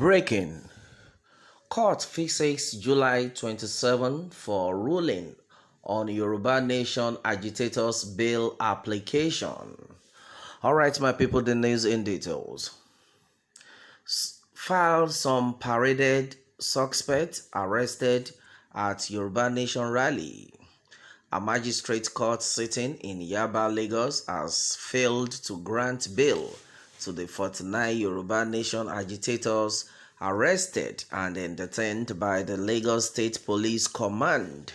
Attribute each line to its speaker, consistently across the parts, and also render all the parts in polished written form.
Speaker 1: Breaking. Court fixes July 27 for ruling on Yoruba Nation agitators bail application. All right, my people, the news in details. Filed some paraded suspects arrested at Yoruba Nation rally. A magistrate court sitting in Yaba, Lagos has failed to grant bail to the 49 Yoruba Nation agitators arrested and detained by the Lagos State Police Command.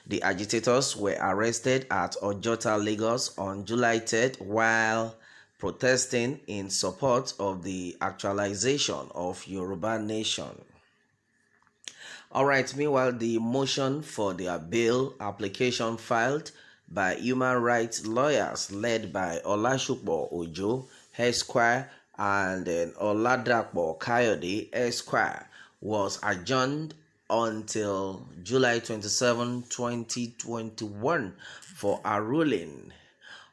Speaker 1: The agitators were arrested at Ojota, Lagos on July 3rd while protesting in support of the actualization of Yoruba Nation. Alright, meanwhile, the motion for their bail application filed by human rights lawyers led by Olashupo Ojo, Esquire, and Oladapo Kayode, Esquire, was adjourned until July 27, 2021 for a ruling.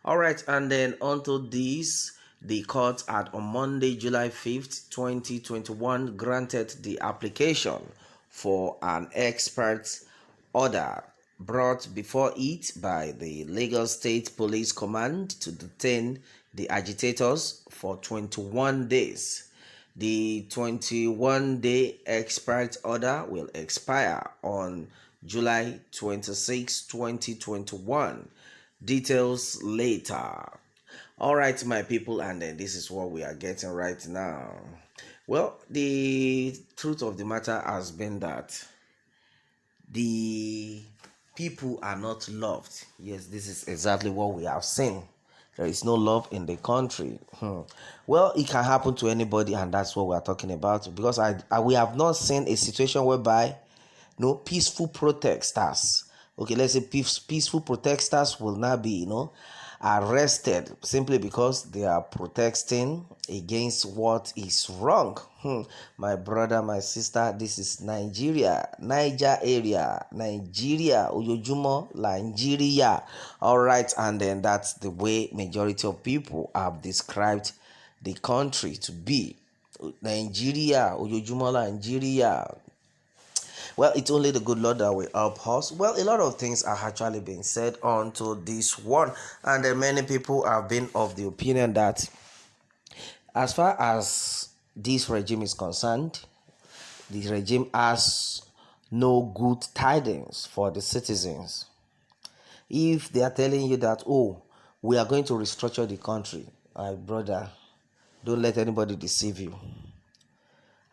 Speaker 1: Alright, and then onto this, the court had on Monday, July 5th, 2021, granted the application for an expert order brought before it by the Lagos State Police Command to detain the agitators for 21 days. The 21-day expert order will expire on July 26, 2021. Details later. All right, my people, and then this is what we are getting right now. Well, the truth of the matter has been that the people are not loved. Yes, this is exactly what we have seen. There is no love in the country. Well, it can happen to anybody, and that's what we are talking about. Because we have not seen a situation whereby no peaceful protesters, okay, let's say peaceful protesters will not be arrested simply because they are protesting against what is wrong. My brother, my sister, this is Nigeria, Niger area, Nigeria, Oyojumo, Nigeria. All right, and then that's the way majority of people have described the country to be. Nigeria, Oyojumo, Nigeria. Well, it's only the good Lord that will help us. Well, a lot of things are actually being said onto this one, and many people have been of the opinion that as far as this regime is concerned, the regime has no good tidings for the citizens. If they are telling you that, oh, we are going to restructure the country, my brother, don't let anybody deceive you.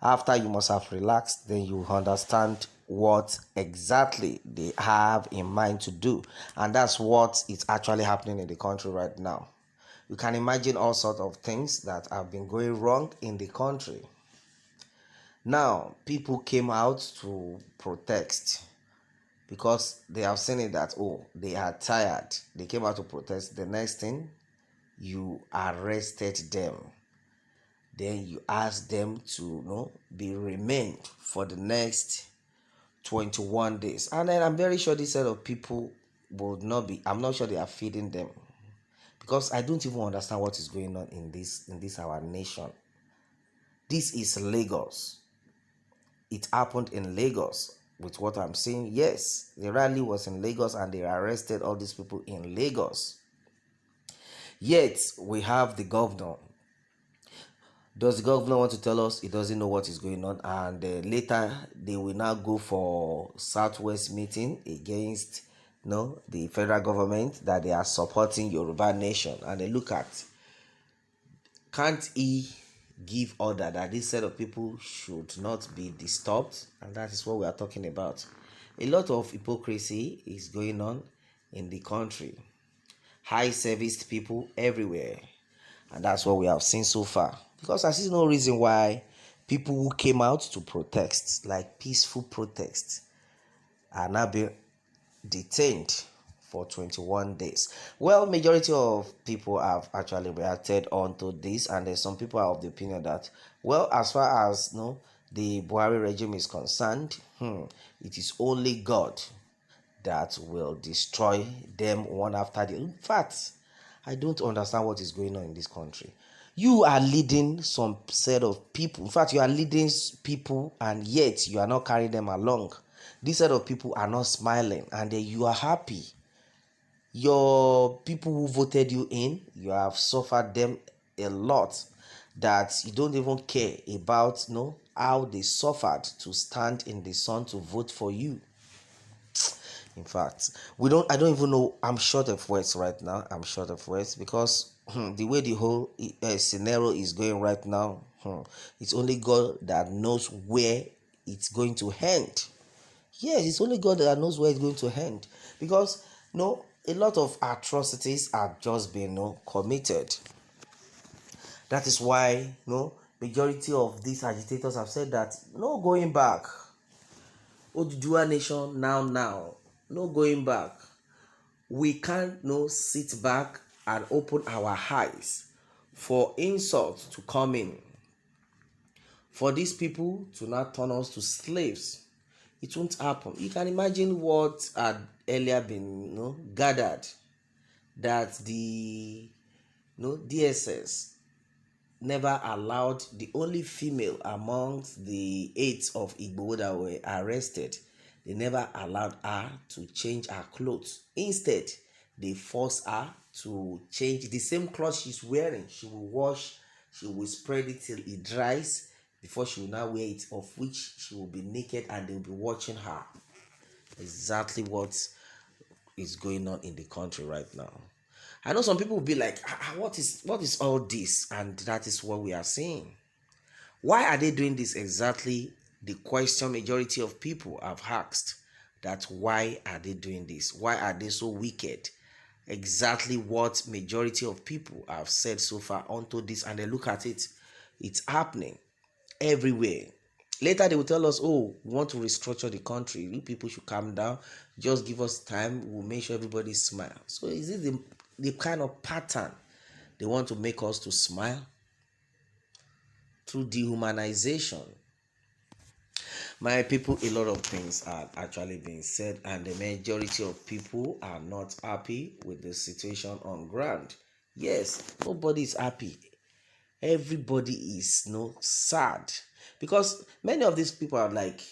Speaker 1: After you must have relaxed, then you understand what exactly they have in mind to do. And that's what is actually happening in the country right now. You can imagine all sorts of things that have been going wrong in the country. Now, people came out to protest because they have seen it that, oh, they are tired. They came out to protest. The next thing, you arrested them. Then you ask them to be remained for the next 21 days. And then I'm very sure this set of people would not be, I'm not sure they are feeding them. Because I don't even understand what is going on in this our nation. This is Lagos. It happened in Lagos with what I'm saying. Yes, the rally was in Lagos and they arrested all these people in Lagos. Yet we have the governor. Does the governor want to tell us he doesn't know what is going on? And later they will now go for Southwest meeting against the federal government that they are supporting Yoruba Nation. And they look at, can't he give order that this set of people should not be disturbed? And that is what we are talking about. A lot of hypocrisy is going on in the country. High serviced people everywhere. And that's what we have seen so far. Because I see no reason why people who came out to protest, like peaceful protests, are now being detained for 21 days. Well, majority of people have actually reacted onto this, and there's some people are of the opinion that, well, as far as the Buhari regime is concerned, it is only God that will destroy them one after the other. In fact, I don't understand what is going on in this country. You are leading some set of people. In fact, you are leading people, and yet you are not carrying them along. This set of people are not smiling, and then you are happy. Your people who voted you in, you have suffered them a lot, that you don't even care about, how they suffered to stand in the sun to vote for you. In fact, I don't even know. I'm short of words right now. I'm short of words because the way the whole scenario is going right now, it's only God that knows where it's going to end. Yes, it's only God that knows where it's going to end, because a lot of atrocities are just being committed. That is why majority of these agitators have said that no going back. Oduduwa nation, now, no going back. We can't sit back and open our eyes for insults to come in, for these people to not turn us to slaves. It won't happen. You can imagine what had earlier been gathered, that the DSS never allowed the only female amongst the 8 of Igbo that were arrested. They never allowed her to change her clothes. Instead, they forced her to change the same clothes she's wearing. She will wash, she will spread it till it dries before she will now wear it, of which she will be naked and they will be watching her. Exactly what is going on in the country right now. I know some people will be like, what is all this? And that is what we are seeing. Why are they doing this? Exactly the question majority of people have asked. That why are they doing this? Why are they so wicked? Exactly what majority of people have said so far onto this, and they look at it. It's happening everywhere. Later they will tell us, oh, we want to restructure the country. You people should calm down. Just give us time. We'll make sure everybody smiles. So is it the kind of pattern they want to make us to smile? Through dehumanization. My people, a lot of things are actually being said, and the majority of people are not happy with the situation on ground. Yes, nobody is happy. Everybody is sad, because many of these people are like,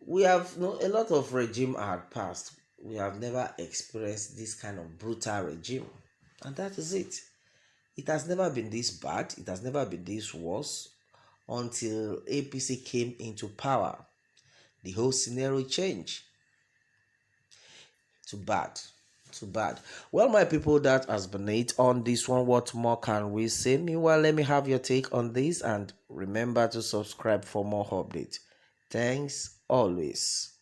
Speaker 1: we have a lot of regime had passed. We have never experienced this kind of brutal regime, and that is it. It has never been this bad. It has never been this worse until APC came into power. The whole scenario changed. Too bad. Too bad. Well, my people, that has been it on this one. What more can we say? Meanwhile, let me have your take on this, and remember to subscribe for more updates. Thanks always.